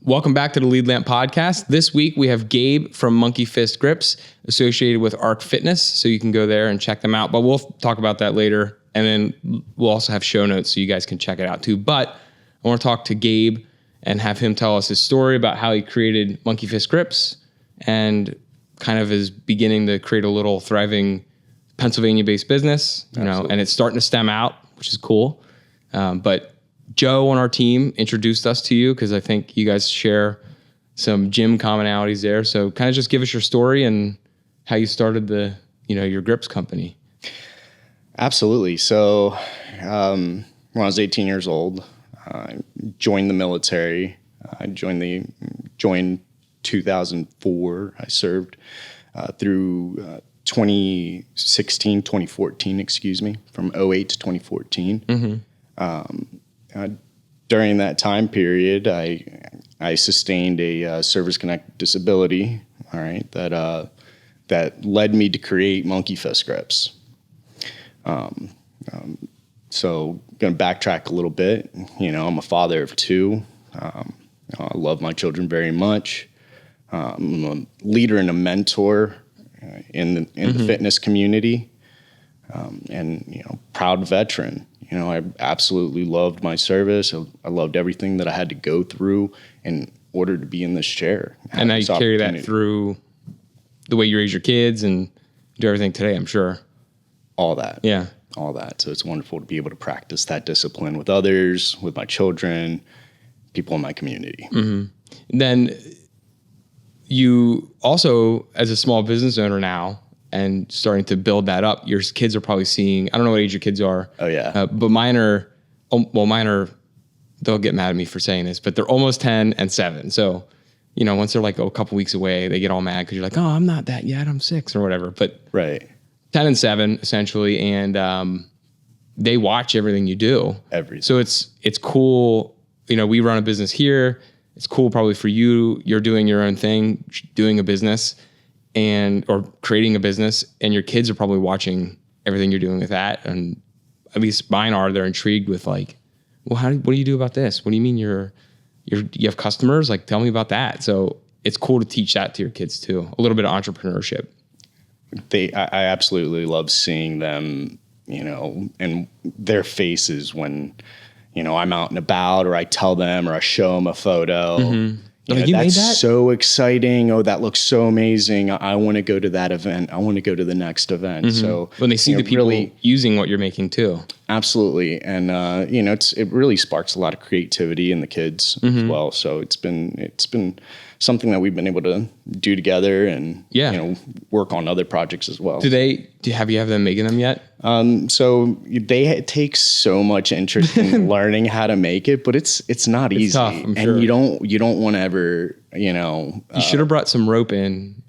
Welcome back to the Lead Lamp Podcast. This week we have Gabe from Monkey Fist Grips associated with Arc Fitness. So you can go there and check them out, but we'll talk about that later. And then we'll also have show notes so you guys can check it out too. But I want to talk to Gabe and have him tell us his story about how he created Monkey Fist Grips and kind of is beginning to create a little thriving Pennsylvania-based business, and it's starting to stem out, which is cool. But Joe on our team introduced us to you because I think you guys share some gym commonalities there. So kind of just give us your story and how you started your grips company. Absolutely. So when I was 18 years old, I joined the military. I joined 2004. I served through 2014, from 08 to 2014. Mm-hmm. During that time period, I sustained a service-connected disability. All right, that led me to create Monkey Fist Grips. So going to backtrack a little bit. I'm a father of two. I love my children very much. I'm a leader and a mentor in the fitness community, and proud veteran. I absolutely loved my service. I loved everything that I had to go through in order to be in this chair. And now you carry that through the way you raise your kids and do everything today, I'm sure. All that. Yeah. All that. So it's wonderful to be able to practice that discipline with others, with my children, people in my community. Mm-hmm. Then you also, as a small business owner now, and starting to build that up, your kids are probably seeing, I don't know what age your kids are. Oh, yeah. But mine are, they'll get mad at me for saying this, but they're almost 10 and 7. So, once they're like a couple weeks away, they get all mad because you're like, oh, I'm not that yet, I'm 6 or whatever. But right. 10 and 7, essentially, and they watch everything you do. Everything. So it's cool. We run a business here. It's cool probably for you. You're doing your own thing, doing a business, or creating a business, and your kids are probably watching everything you're doing with that. And at least mine are. They're intrigued with like, well, what do you do about this? What do you mean you have customers? Like, tell me about that. So it's cool to teach that to your kids too. A little bit of entrepreneurship. I absolutely love seeing them, and their faces when, I'm out and about, or I tell them, or I show them a photo. Mm-hmm. You that's made that? So exciting. Oh, that looks so amazing. I want to go to that event. I want to go to the next event. Mm-hmm. So when they see the people really using what you're making too. Absolutely. And, it really sparks a lot of creativity in the kids as well. So it's been something that we've been able to do together and, work on other projects as well. Have you them making them yet? So they take so much interest in learning how to make it, but it's not easy. Tough, I'm sure. And you don't want to ever, you should have brought some rope in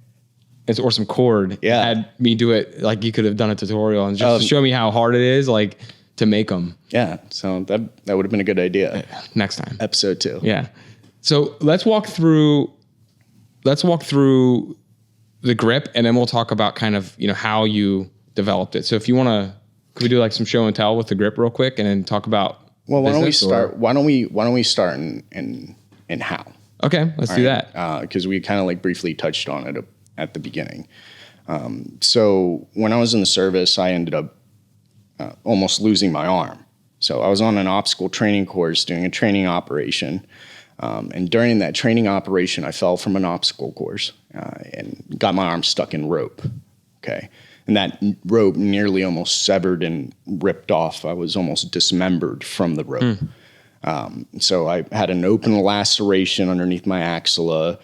or some cord. Yeah. Had me do it. Like you could have done a tutorial and just to show me how hard it is, like to make them. Yeah. So that would have been a good idea. Next time. Episode 2. Yeah. So let's walk through the grip, and then we'll talk about kind of, how you developed it. So if you want to, could we do like some show and tell with the grip real quick and then talk about why don't we start in how? Okay, let's do that. Because we kind of like briefly touched on it at the beginning. So when I was in the service, I ended up almost losing my arm. So I was on an obstacle training course doing a training operation. And during that training operation, I fell from an obstacle course and got my arm stuck in rope. Okay. And that rope nearly almost severed and ripped off. I was almost dismembered from the rope. So I had an open laceration underneath my axilla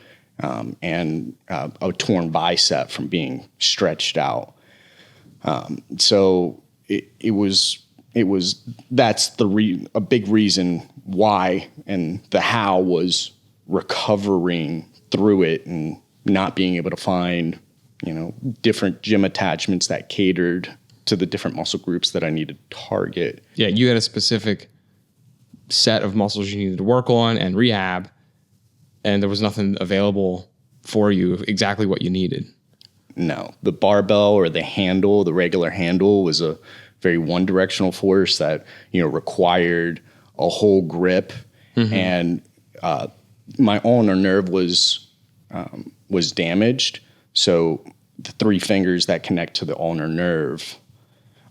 and a torn bicep from being stretched out. So that's a big reason why, and the how was recovering through it and not being able to find, different gym attachments that catered to the different muscle groups that I needed to target. Yeah, you had a specific set of muscles you needed to work on and rehab, and there was nothing available for you exactly what you needed. No, the barbell or the handle, the regular handle, was a very one-directional force that, required a whole grip. Mm-hmm. And my ulnar nerve was damaged. So the three fingers that connect to the ulnar nerve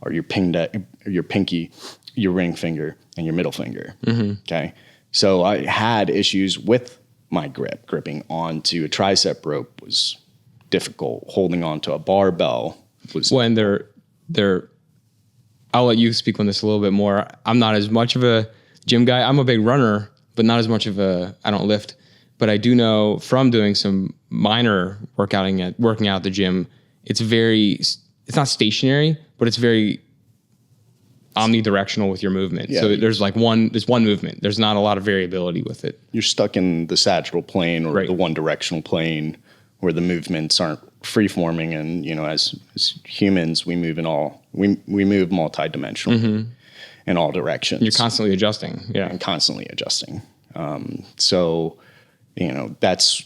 are your pinky, your ring finger, and your middle finger. Okay. So I had issues with my gripping onto a tricep rope was difficult. Holding onto a barbell was when they're I'll let you speak on this a little bit more. I'm not as much of a gym guy. I'm a big runner, but not as much of I don't lift. But I do know from doing some minor working out at the gym, it's not stationary, but it's very omnidirectional with your movement. Yeah. So there's one movement. There's not a lot of variability with it. You're stuck in the sagittal plane or the one directional plane where the movements aren't free forming. And, as humans, we move we move multidimensionally in all directions. You're constantly adjusting. Yeah. And constantly adjusting. So, that's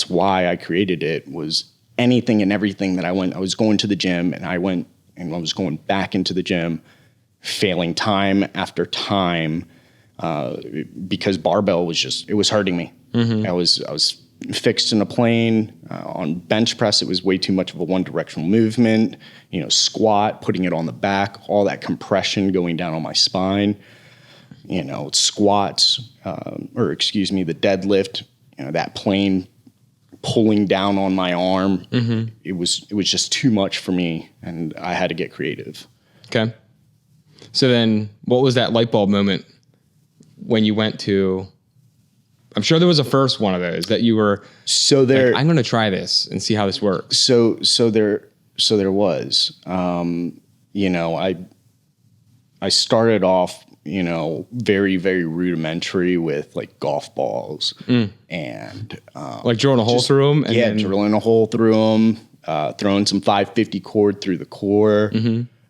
why I created it. Was anything and everything that I was going to the gym and I was going back into the gym, failing time after time, because barbell it was hurting me. I was fixed in a plane. On bench press, it was way too much of a one directional movement. Squat, putting it on the back, all that compression going down on my spine. Squats, the deadlift, that plane pulling down on my arm. It was just too much for me, and I had to get creative. Okay. So then what was that light bulb moment when you went to, I'm sure there was a first one of those that you were I'm going to try this and see how this works. So there was, I started off, very, very rudimentary with like golf balls and like drilling a hole through them. Drilling a hole through them, throwing some 550 cord through the core,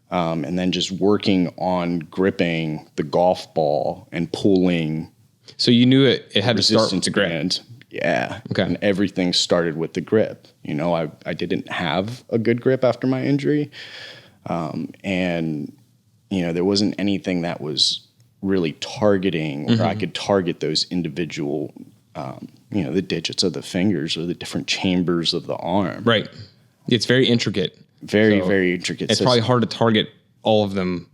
and then just working on gripping the golf ball and pulling. So you knew it had to start with the grip. Yeah. Okay. And everything started with the grip. I didn't have a good grip after my injury, and there wasn't anything that was really targeting, or I could target those individual, the digits of the fingers or the different chambers of the arm. Right. It's very intricate. Very intricate. It's probably hard to target all of them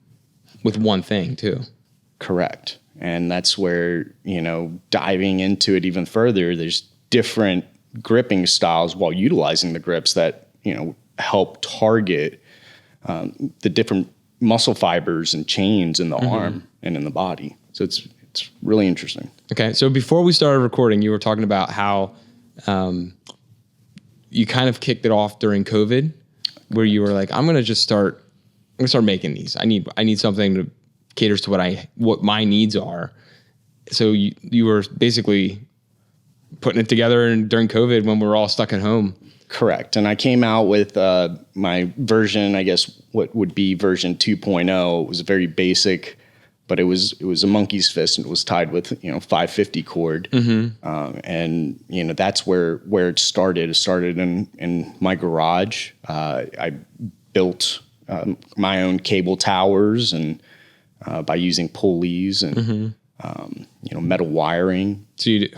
with one thing too. Correct. And that's where, diving into it even further, there's different gripping styles while utilizing the grips that, help target the different muscle fibers and chains in the arm and in the body. So it's really interesting. Okay. So before we started recording, you were talking about how you kind of kicked it off during COVID, where you were like, I'm going to start making these. I need something that caters to what my needs are. So you were basically putting it together during COVID when we were all stuck at home. Correct. And I came out with my version, I guess what would be version 2.0. It was very basic, but it was a monkey's fist, and it was tied with 550 cord. And that's where it started. It started in my garage. I built my own cable towers, and by using pulleys and metal wiring. So you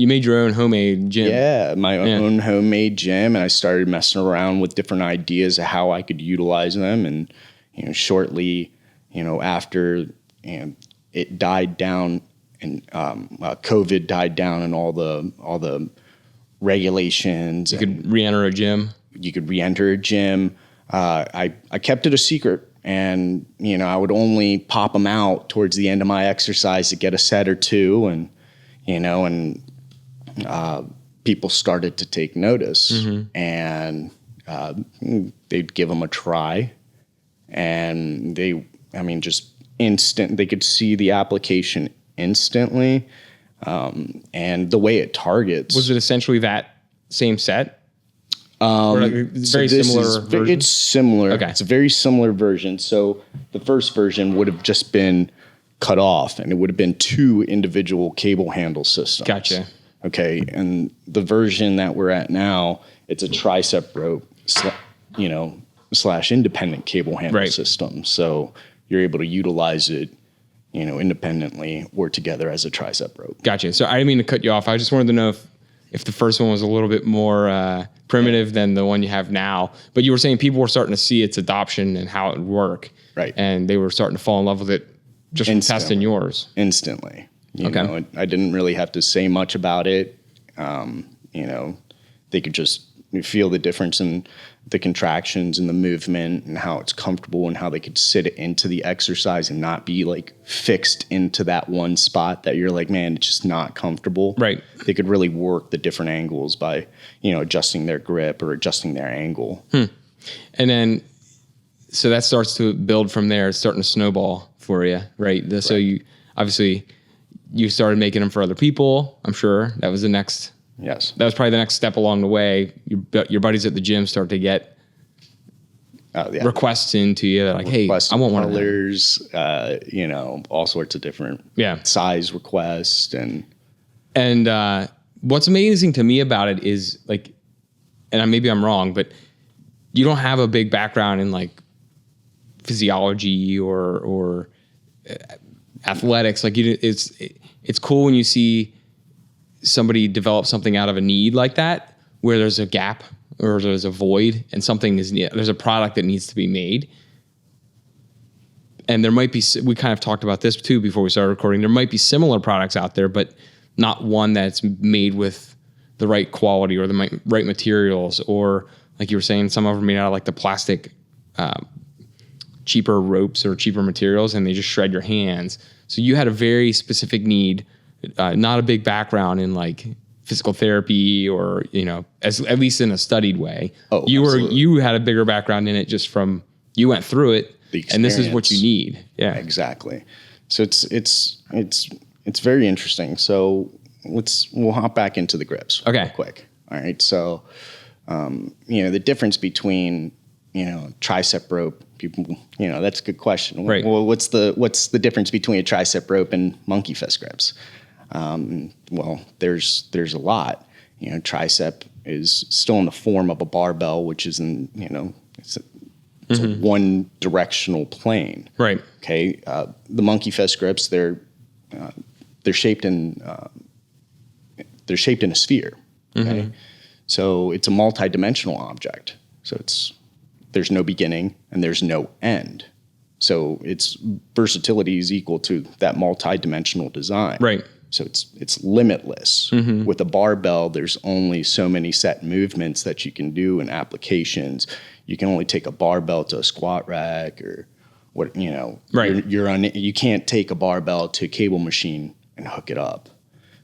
made your own homemade gym. Yeah, my own homemade gym, and I started messing around with different ideas of how I could utilize them. And shortly, after it died down, and COVID died down, and all the regulations, you could re-enter a gym. I kept it a secret. And, I would only pop them out towards the end of my exercise to get a set or two. And, people started to take notice, and they'd give them a try. And they could see the application instantly. And the way it targets. Was it essentially that same set? It's very similar version? It's similar. Okay. It's a very similar version. So the first version would have just been cut off, and it would have been 2 individual cable handle systems. Gotcha. Okay. And the version that we're at now, it's a tricep rope, / independent cable handle system. So you're able to utilize it independently or together as a tricep rope. Gotcha. So I didn't mean to cut you off. I just wanted to know if the first one was a little bit more primitive than the one you have now. But you were saying people were starting to see its adoption and how it would work. Right. And they were starting to fall in love with it just from testing yours. Instantly. You Okay. know, I didn't really have to say much about it. They could just feel the difference in the contractions and the movement and how it's comfortable and how they could sit into the exercise and not be like fixed into that one spot that you're like, man, it's just not comfortable. Right. They could really work the different angles by, adjusting their grip or adjusting their angle. And then, so that starts to build from there. It's starting to snowball for you, right? So you started making them for other people. I'm sure that was the next. Yes. That was probably the next step along the way. Your buddies at the gym start to get requests into you. They're like, hey, I want one of colors, all sorts of different size requests. And what's amazing to me about it is like, and maybe I'm wrong, but you don't have a big background in like physiology or athletics. Like it's cool when you see somebody develop something out of a need like that, where there's a gap or there's a void and there's a product that needs to be made. And there might be, we kind of talked about this too before we started recording, there might be similar products out there, but not one that's made with the right quality or the right materials, or like you were saying, some of them are made out of like the plastic, cheaper ropes or cheaper materials, and they just shred your hands. So you had a very specific need, not a big background in like physical therapy or, at least in a studied way. Oh, you had a bigger background in it just from, you went through it and this is what you need. Yeah, exactly. So it's very interesting. So we'll hop back into the grips real quick. All right. So, the difference between, tricep rope, people, that's a good question. Right. Well, what's the difference between a tricep rope and monkey fist grips? Well, there's a lot. Tricep is still in the form of a barbell, which is it's a one directional plane. Right. Okay. The monkey fist grips, they're shaped in a sphere. Okay. So it's a multi-dimensional object. So there's no beginning and there's no end. So its versatility is equal to that multi-dimensional design. Right. So it's limitless. With a barbell, there's only so many set movements that you can do and applications. You can only take a barbell to a squat rack or what, Right. You can't take a barbell to a cable machine and hook it up.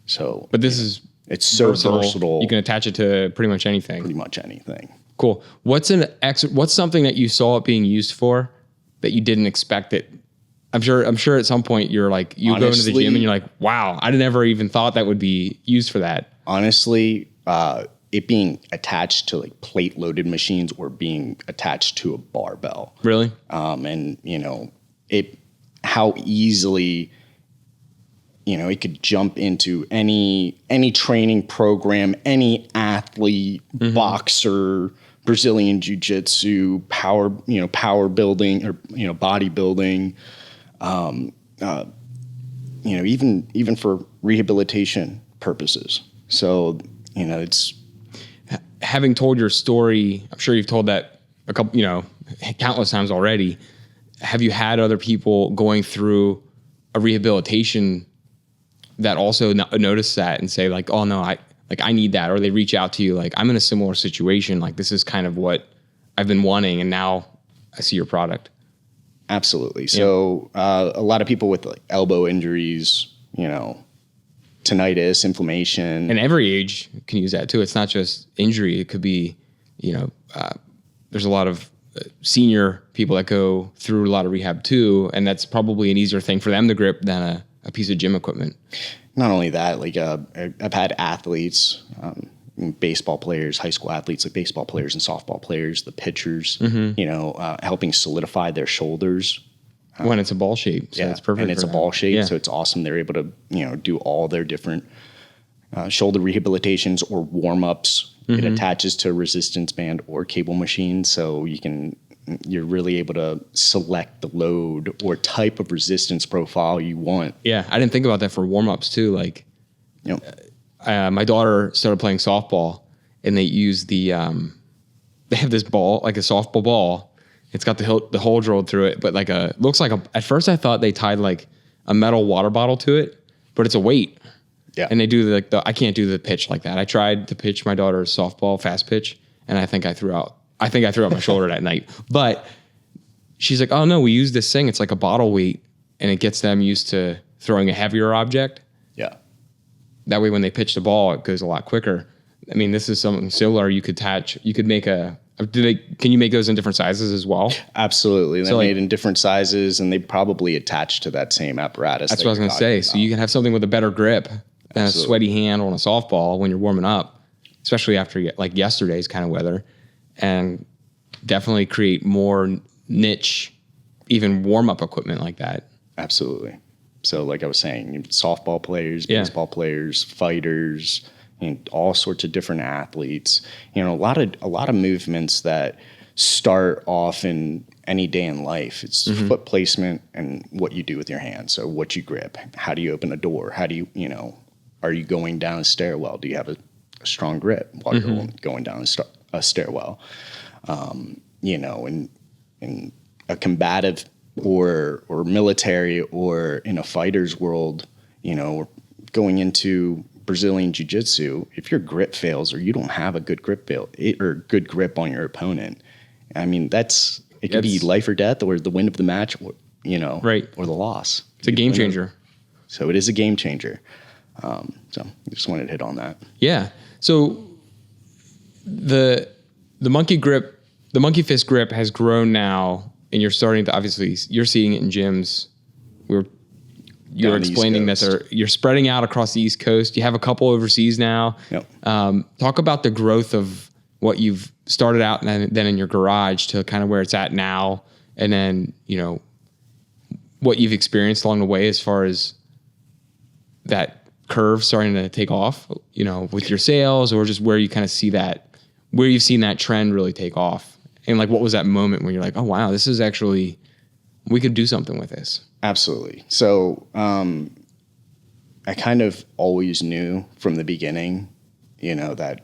So, but it's so versatile. You can attach it to pretty much anything. Pretty much anything. Cool. What's something that you saw it being used for that you didn't expect it? I'm sure at some point you're like, honestly, go into the gym and you're like, wow, I never even thought that would be used for that. Honestly, it being attached to like plate loaded machines or being attached to a barbell. Really? And how easily, it could jump into any training program, any athlete, boxer, Brazilian jiu-jitsu, power building or, bodybuilding, even for rehabilitation purposes. So, it's having told your story. I'm sure you've told that a couple, countless times already. Have you had other people going through a rehabilitation that also notice that and say like, oh no, I need that, or they reach out to you like, I'm in a similar situation, like this is kind of what I've been wanting and now I see your product? Absolutely. So a lot of people with like elbow injuries, tinnitus, inflammation. And every age can use that too. It's not just injury. It could be, there's a lot of senior people that go through a lot of rehab too, and that's probably an easier thing for them to grip than a piece of gym equipment. Not only that, like I've had athletes, baseball players, high school athletes, like baseball players and softball players, the pitchers, helping solidify their shoulders. When it's a ball shape. So it's perfect. And it's a ball shape. So it's awesome. They're able to, do all their different shoulder rehabilitations or warm-ups. It attaches to a resistance band or cable machine. So you can, you're really able to select the load or type of resistance profile you want. Yeah, I didn't think about that for warm-ups too. Like, You know, my daughter started playing softball, and they use they have this ball, like a softball ball. It's got the hole drilled through it, but looks like at first I thought they tied like a metal water bottle to it, but it's a weight. yeah, And they do I can't do the pitch like that. I tried to pitch my daughter's softball fast pitch, and I think I threw out my shoulder that night. But she's like, oh no, we use this thing. It's like a bottle weight, and it gets them used to throwing a heavier object. yeah. That way, when they pitch the ball, it goes a lot quicker. I mean, this is something similar. You could make can you make those in different sizes as well? Absolutely. They're So, like, made in different sizes, and they probably attach to that same apparatus. That's what I was going to say. So you can have something with a better grip than a sweaty hand on a softball when you're warming up, especially after like yesterday's kind of weather, and definitely create more niche, even warm-up equipment like that. Absolutely. So like I was saying, softball players, Yeah. baseball players, fighters, and all sorts of different athletes. A lot of movements that start off in any day in life. It's foot placement and what you do with your hands. So what you grip, how do you open a door? How do you, are you going down a stairwell? Do you have a strong grip while you're going down a stairwell? In a combative or military or in a fighter's world, going into Brazilian jiu-jitsu, if your grip fails or you don't have a good grip good grip on your opponent, I mean, it could be life or death or the win of the match, Right. or the loss. It's a game changer. So it is a game changer. So I just wanted to hit on that. Yeah. So the monkey fist grip has grown now, and you're starting to, obviously you're seeing it in gyms. You're explaining that you're spreading out across the East Coast. You have a couple overseas now. Yep. Talk about the growth of what you've started out and then in your garage to kind of where it's at now, and then what you've experienced along the way as far as that curve starting to take off, with your sales, or just where you kind of see that, where you've seen that trend really take off. And like, what was that moment where you're like, oh wow, this is actually, we could do something with this? Absolutely. So I kind of always knew from the beginning, that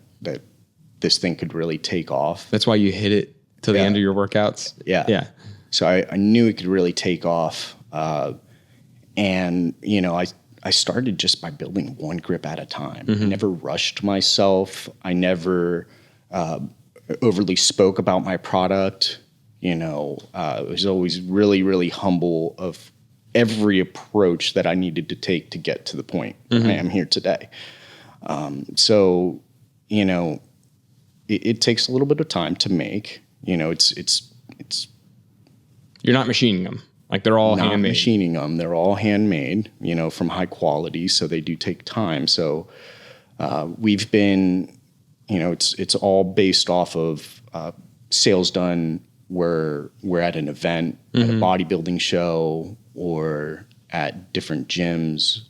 this thing could really take off. That's why you hit it till the end of your workouts. Yeah. Yeah. So I knew it could really take off. And I started just by building one grip at a time. I never rushed myself. I never overly spoke about my product. I was always really, really humble of every approach that I needed to take to get to the point I am here today. So, it takes a little bit of time to make. It's You're not machining them. Like, they're all not handmade. machining them. They're all handmade, from high quality. So they do take time. So we've been, it's all based off of sales done where we're at an event, at a bodybuilding show, or at different gyms,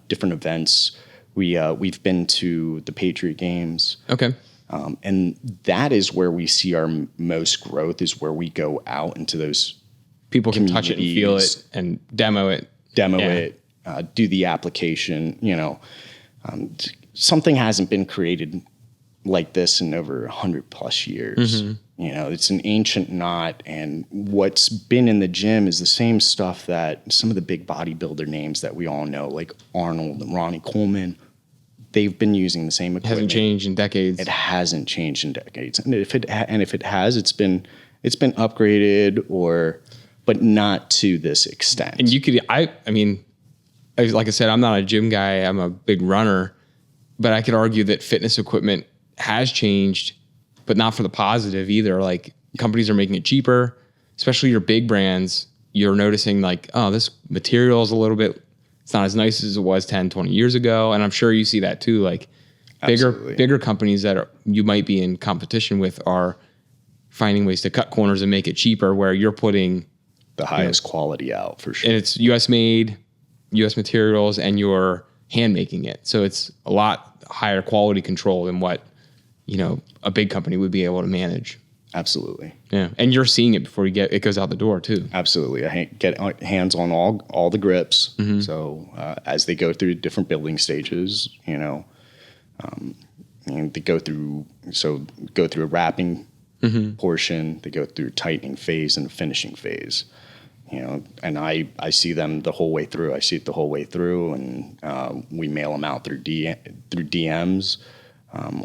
different events. We've been to the Patriot Games. Okay. And that is where we see our most growth, is where we go out into those People can touch it and feel it and demo it. Do the application. Something hasn't been created like this in over 100 plus years. It's an ancient knot, and what's been in the gym is the same stuff that some of the big bodybuilder names that we all know, like Arnold and Ronnie Coleman, they've been using the same equipment. It hasn't changed in decades. It hasn't changed in decades, and if it has, it's been upgraded, but not to this extent. And you could, I mean, like I said, I'm not a gym guy. I'm a big runner, but I could argue that fitness equipment has changed, but not for the positive either. Like, companies are making it cheaper, especially your big brands. You're noticing like, oh, this material is a little bit, it's not as nice as it was 10, 20 years ago. And I'm sure you see that too. Like, bigger companies that you might be in competition with are finding ways to cut corners and make it cheaper, where you're putting the highest quality out for sure. And it's US made, US materials, and you're hand making it. So it's a lot higher quality control than what, a big company would be able to manage. Absolutely. Yeah. And you're seeing it before it goes out the door too. Absolutely. I get hands on all the grips. So as they go through different building stages, and they go through a wrapping portion, they go through tightening phase and finishing phase. And I see them the whole way through. I see it the whole way through, and we mail them out through DMs,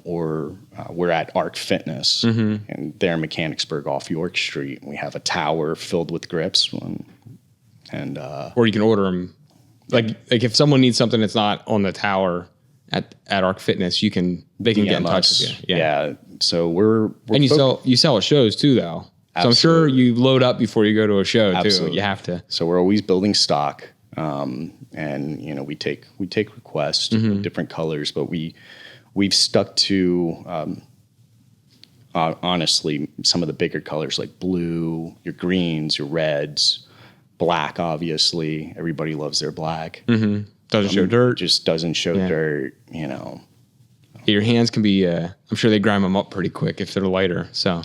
or we're at Arc Fitness, and they're in Mechanicsburg off York Street. We have a tower filled with grips, and or you can order them. Like if someone needs something that's not on the tower at Arc Fitness, they can get in touch with you. Yeah. So we're and you sell at shows too, though. So I'm sure you load up before you go to a show too. You have to. So we're always building stock, and we take requests, different colors, but we've stuck to honestly some of the bigger colors like blue, your greens, your reds, black. Obviously, everybody loves their black. Doesn't show dirt. Just doesn't show dirt. Your hands can be. I'm sure they grind them up pretty quick if they're lighter. So.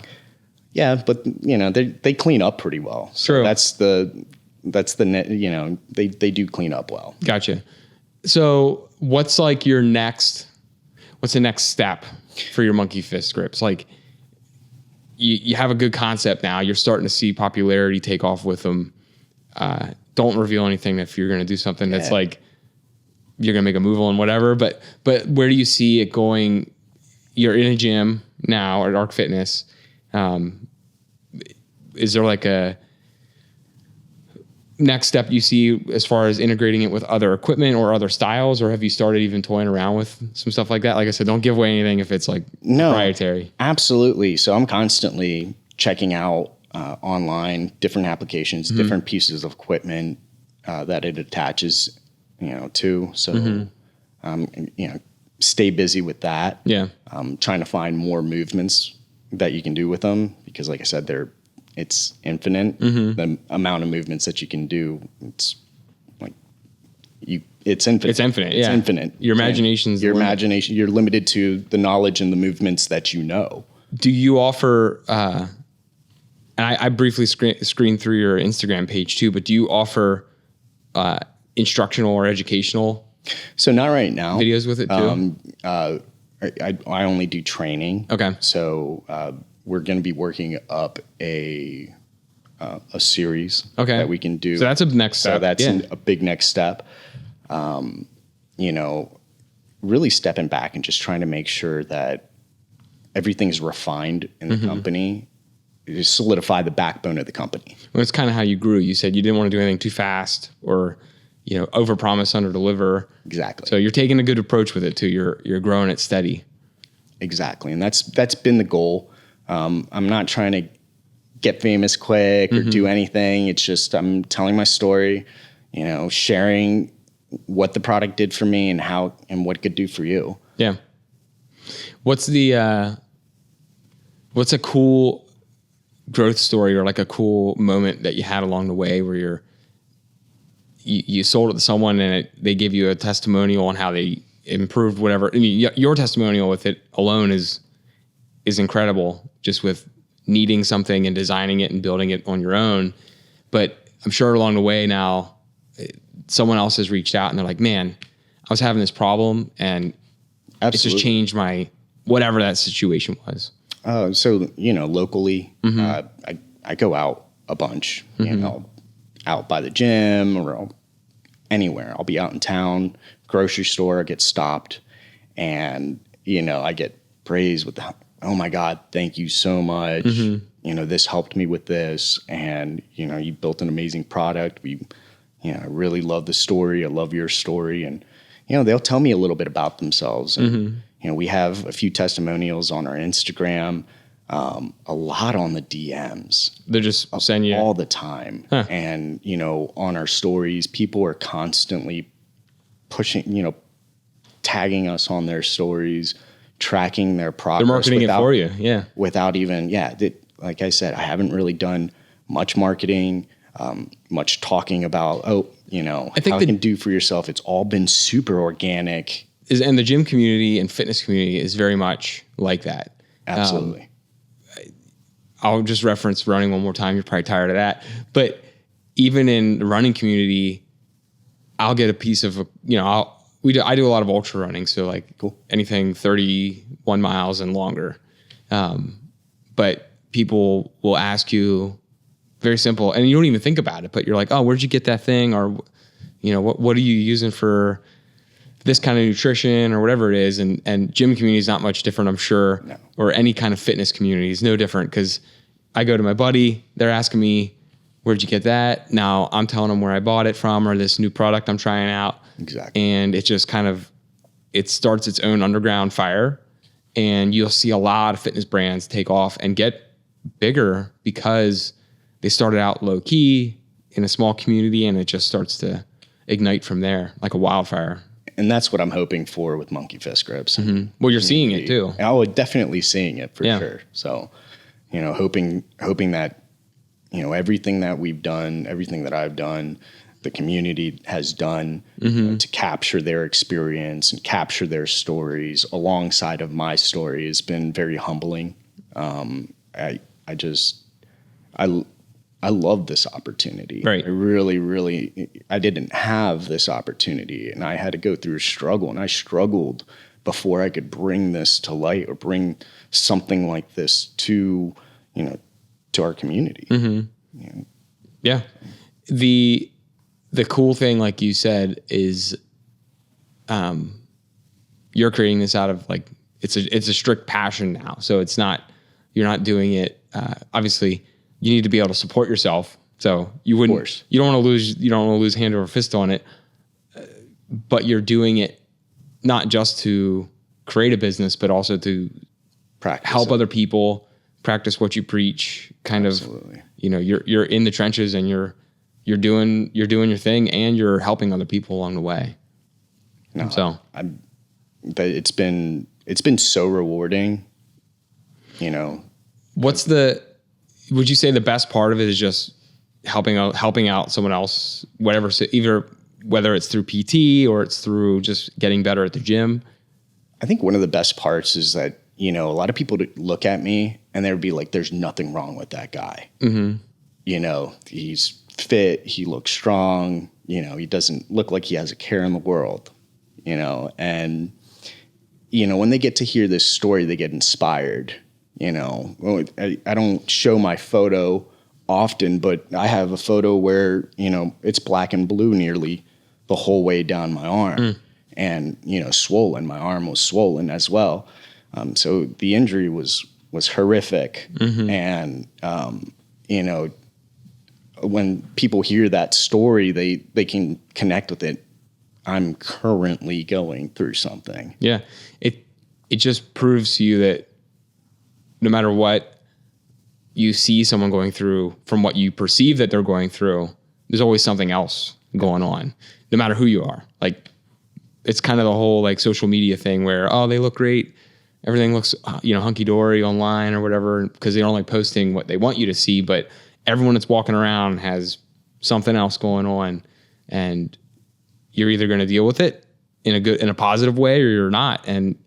Yeah, but they clean up pretty well. So True. That's the net. They do clean up well. Gotcha. So what's like what's the next step for your Monkey Fist grips? Like you have a good concept now. You're starting to see popularity take off with them. Don't reveal anything if you're going to do something that's like you're going to make a move on whatever. But where do you see it going? You're in a gym now at Arc Fitness. Is there like a next step you see as far as integrating it with other equipment or other styles, or have you started even toying around with some stuff like that? Like I said, don't give away anything if it's like proprietary. Absolutely. So I'm constantly checking out online different applications, different pieces of equipment that it attaches, to. So, stay busy with that. Yeah. Trying to find more movements that you can do with them, because like I said, it's infinite. The amount of movements that you can do, it's infinite. It's infinite. Yeah. It's infinite. Your imagination's imagination. You're limited to the knowledge and the movements that you know. Do you offer? And I briefly screened through your Instagram page too, but do you offer instructional or educational? So not right now. Videos with it too. I only do training. Okay. So we're going to be working up a series that we can do. So that's a next step. So that's a big next step. Really stepping back and just trying to make sure that everything's refined in the company. Just solidify the backbone of the company. Well, it's kind of how you grew. You said you didn't want to do anything too fast or overpromise, underdeliver. Exactly. So you're taking a good approach with it too. You're growing it steady. Exactly, and that's been the goal. I'm not trying to get famous quick or do anything. It's just I'm telling my story, sharing what the product did for me and how and what it could do for you. Yeah. What's a cool growth story or like a cool moment that you had along the way where you sold it to someone and they give you a testimonial on how they improved whatever. I mean, your testimonial with it alone is incredible, just with needing something and designing it and building it on your own. But I'm sure along the way now, someone else has reached out and they're like, man, I was having this problem and it just changed my, whatever that situation was. So, locally, I go out a bunch, out by the gym or anywhere. I'll be out in town, grocery store, I get stopped, and, I get praised with oh my God, thank you so much. This helped me with this. And, you built an amazing product. I really love the story. I love your story. And, they'll tell me a little bit about themselves. And, we have a few testimonials on our Instagram, a lot on the DMs. They're just sending you all the time. Huh. And, on our stories, people are constantly pushing, tagging us on their stories, tracking their progress. They're marketing it for you. Yeah. Without even, like I said, I haven't really done much marketing, much talking about, how you can do for yourself. It's all been super organic. And the gym community and fitness community is very much like that. Absolutely. I'll just reference running one more time. You're probably tired of that. But even in the running community, I'll get a piece of, I do a lot of ultra running. So like anything 31 miles and longer. But people will ask you, very simple, and you don't even think about it, but you're like, oh, where'd you get that thing? Or, what are you using for this kind of nutrition or whatever it is? And gym community is not much different, I'm sure, or any kind of fitness community is no different, because I go to my buddy, they're asking me, where'd you get that? Now I'm telling them where I bought it from or this new product I'm trying out. Exactly. And it just it starts its own underground fire, and you'll see a lot of fitness brands take off and get bigger because they started out low key in a small community, and it just starts to ignite from there like a wildfire. And that's what I'm hoping for with Monkey Fist Grips. Mm-hmm. Well, you're seeing it too. I was definitely seeing it for sure. So, hoping that, everything that we've done, everything that I've done, the community has done to capture their experience and capture their stories alongside of my story has been very humbling. I love this opportunity. Right. I really, really, I didn't have this opportunity, and I had to go through a struggle, and I struggled before I could bring this to light or bring something like this to our community. Mm-hmm. Yeah. The cool thing, like you said, is, you're creating this out of like, it's a strict passion now. So you're not doing it. Obviously you need to be able to support yourself. So you don't want to lose hand over fist on it, but you're doing it not just to create a business, but also to help other people practice what you preach. Absolutely. You're in the trenches, and you're doing your thing, and you're helping other people along the way. No, so it's been so rewarding. Would you say the best part of it is just helping out someone else, whatever, so whether it's through PT or it's through just getting better at the gym? I think one of the best parts is that, a lot of people look at me and they'd be like, there's nothing wrong with that guy. Mm-hmm. He's fit, he looks strong, he doesn't look like he has a care in the world, and, when they get to hear this story, they get inspired. I don't show my photo often, but I have a photo where, it's black and blue nearly the whole way down my arm and, swollen. My arm was swollen as well. So the injury was horrific. Mm-hmm. And, when people hear that story, they can connect with it. I'm currently going through something. Yeah. It just proves to you that no matter what you see someone going through, from what you perceive that they're going through, there's always something else going on, no matter who you are. Like, it's kind of the whole like social media thing where, oh, they look great, everything looks, hunky-dory online or whatever, because they don't like posting what they want you to see, but everyone that's walking around has something else going on, and you're either going to deal with it in a positive way or you're not. And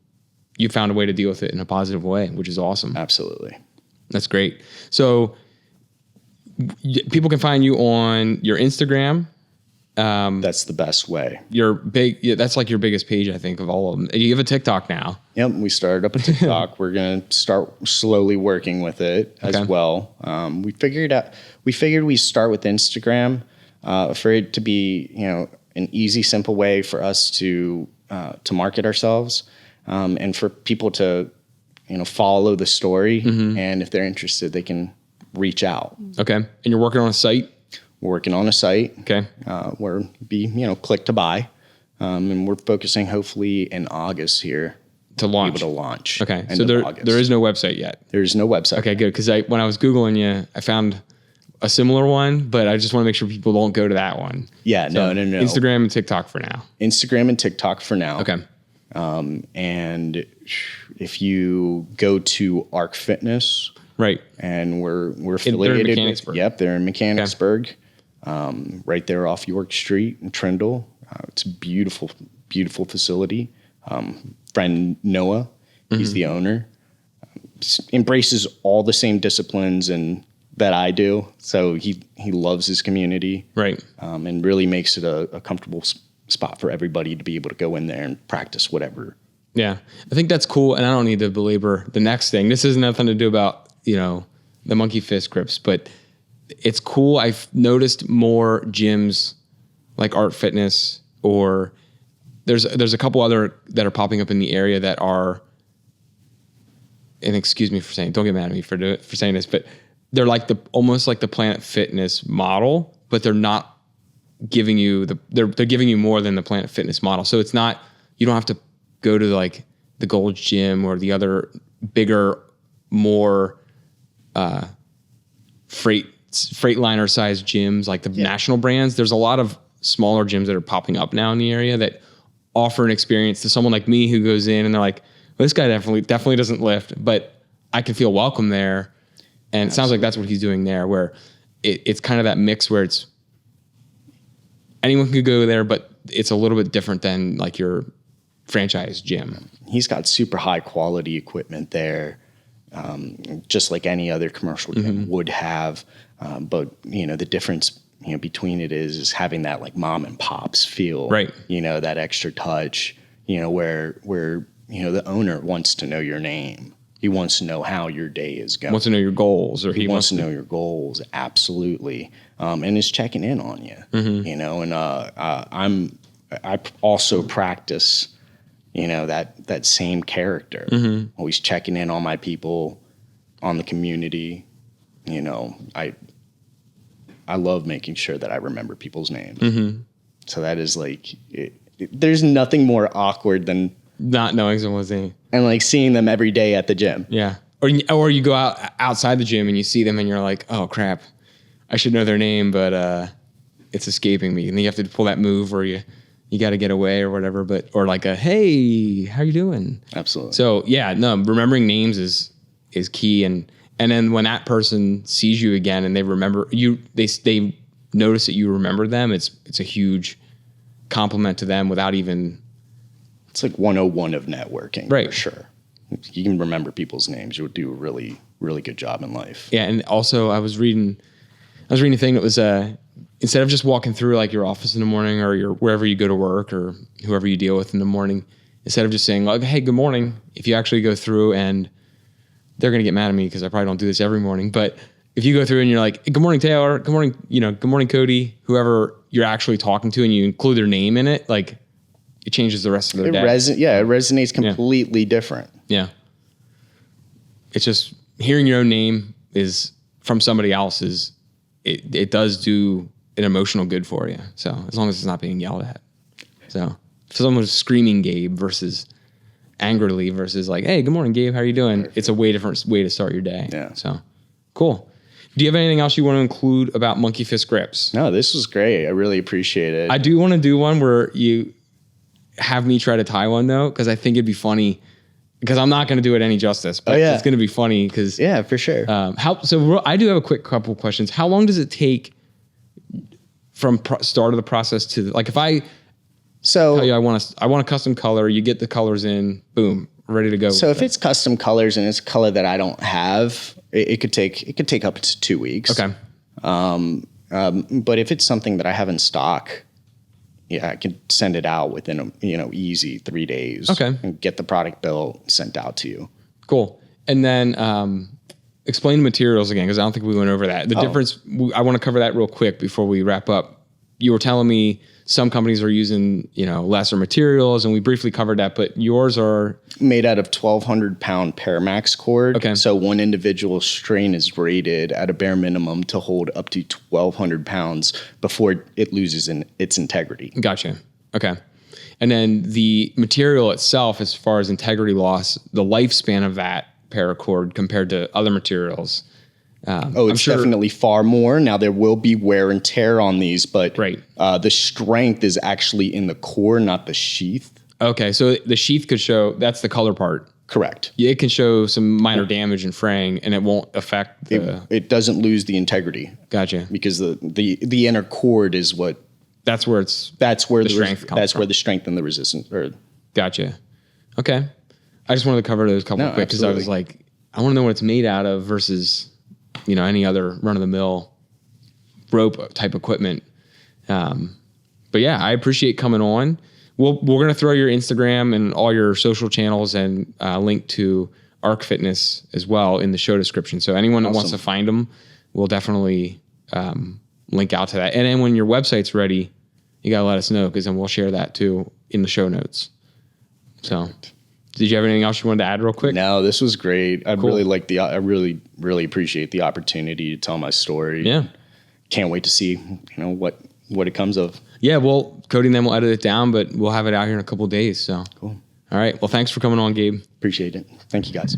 you found a way to deal with it in a positive way, which is awesome. Absolutely. That's great. So people can find you on your Instagram. That's the best way. That's like your biggest page, I think, of all of them. You have a TikTok now. Yep. We started up a TikTok. We're going to start slowly working with it as well. We figured we'd start with Instagram, for it to be, an easy, simple way for us to market ourselves. And for people to, follow the story, and if they're interested, they can reach out. Okay. And you're working on a site? We're working on a site. Okay. Where click to buy. And we're focusing hopefully in August here to launch. Be able to launch. Okay. So there is no website yet. There's no website. Okay, good. Because when I was Googling you, I found a similar one, but I just want to make sure people don't go to that one. Yeah, so no. Instagram and TikTok for now. Instagram and TikTok for now. Okay. And if you go to Arc Fitness, right, and we're affiliated. They're in Mechanicsburg. Yep, they're in Mechanicsburg, right there off York Street in Trindle. It's a beautiful, beautiful facility. Friend Noah, he's the owner. embraces all the same disciplines and that I do. So he loves his community, Right. And really makes it a comfortable spot for everybody to be able to go in there and practice whatever. Yeah. I think that's cool. And I don't need to belabor the next thing. This has nothing to do about, the monkey fist grips, but it's cool. I've noticed more gyms like Art Fitness, or there's a couple other that are popping up in the area that are, and excuse me for saying, don't get mad at me for saying this, but they're like almost like the Planet Fitness model, but they're not giving you they're giving you more than the Planet Fitness model. So it's not, you don't have to go to like the Gold's Gym or the other bigger, more Freightliner sized gyms like the national brands. There's a lot of smaller gyms that are popping up now in the area that offer an experience to someone like me who goes in and they're like, well, this guy definitely doesn't lift, but I can feel welcome there. And it sounds like that's what he's doing there, where it's kind of that mix where it's anyone could go there, but it's a little bit different than like your franchise gym. He's got super high quality equipment there, just like any other commercial gym would have. But the difference between it is having that like mom and pops feel, right? That extra touch, where the owner wants to know your name. He wants to know how your day is going. Wants to know your goals, or he wants to know your goals. Absolutely. And is checking in on you, and I also practice, that same character, always checking in on my people, on the community. I love making sure that I remember people's names. So that is like, there's nothing more awkward than not knowing someone's name and like seeing them every day at the gym. Yeah. Or you go outside the gym and you see them and you're like, oh crap, I should know their name, but it's escaping me. And then you have to pull that move where you got to get away or whatever, or like hey, how you doing? Absolutely. So yeah, no, remembering names is key. And then when that person sees you again and they remember you, they notice that you remember them. It's a huge compliment to them without even. It's like 101 of networking, right? For sure. If you can remember people's names, you'll do a really, really good job in life. Yeah, and also I was reading a thing that was instead of just walking through like your office in the morning or wherever you go to work or whoever you deal with in the morning, instead of just saying like, hey, good morning, if you actually go through, and they're gonna get mad at me because I probably don't do this every morning, but if you go through and you're like, hey, good morning, Taylor, good morning, good morning, Cody, whoever you're actually talking to, and you include their name in it, like. It changes the rest of their day. It resonates completely different. Yeah. It's just hearing your own name is from somebody else it does do an emotional good for you. So as long as it's not being yelled at. So if someone's screaming Gabe versus angrily versus like, hey, good morning, Gabe, how are you doing? It's a way different way to start your day. Yeah. So cool. Do you have anything else you want to include about Monkey Fist Grips? No, this was great. I really appreciate it. I do want to do one where you have me try to tie one though, because I think it'd be funny. Because I'm not going to do it any justice, but it's going to be funny. Because for sure. I do have a quick couple questions. How long does it take from start of the process to like if I tell you I want a custom color, you get the colors in, boom, ready to go. So if it's custom colors and it's a color that I don't have, it could take up to 2 weeks. Okay. But if it's something that I have in stock. Yeah, I can send it out within easy 3 days. Okay. And get the product built, sent out to you. Cool. And then explain the materials again, because I don't think we went over that. The difference, I want to cover that real quick before we wrap up. You were telling me some companies are using, lesser materials, and we briefly covered that, but yours are made out of 1,200 pound Paramax cord. Okay. So one individual strain is rated at a bare minimum to hold up to 1,200 pounds before it loses its integrity. Gotcha. Okay. And then the material itself, as far as integrity loss, the lifespan of that paracord compared to other materials. It's definitely far more. Now there will be wear and tear on these, but the strength is actually in the core, not the sheath. Okay, so the sheath could show, that's the color part. Correct. Yeah, it can show some minor damage and fraying, and it won't affect it doesn't lose the integrity. Gotcha. Because the inner cord is what. That's where the strength comes from. That's where the strength and the resistance. Gotcha. Okay. I just wanted to cover those couple quick because I was like, I want to know what it's made out of versus, any other run of the mill rope type equipment. But yeah, I appreciate coming on. We're going to throw your Instagram and all your social channels and link to Arc Fitness as well in the show description. So anyone that wants to find them, we'll definitely link out to that. And then when your website's ready, you got to let us know, because then we'll share that too in the show notes. So did you have anything else you wanted to add real quick? No, this was great. I really appreciate the opportunity to tell my story. Yeah. Can't wait to see, what it comes of. Yeah, well, Cody and then we'll edit it down, but we'll have it out here in a couple of days. So Cool. All right. Well, thanks for coming on, Gabe. Appreciate it. Thank you, guys.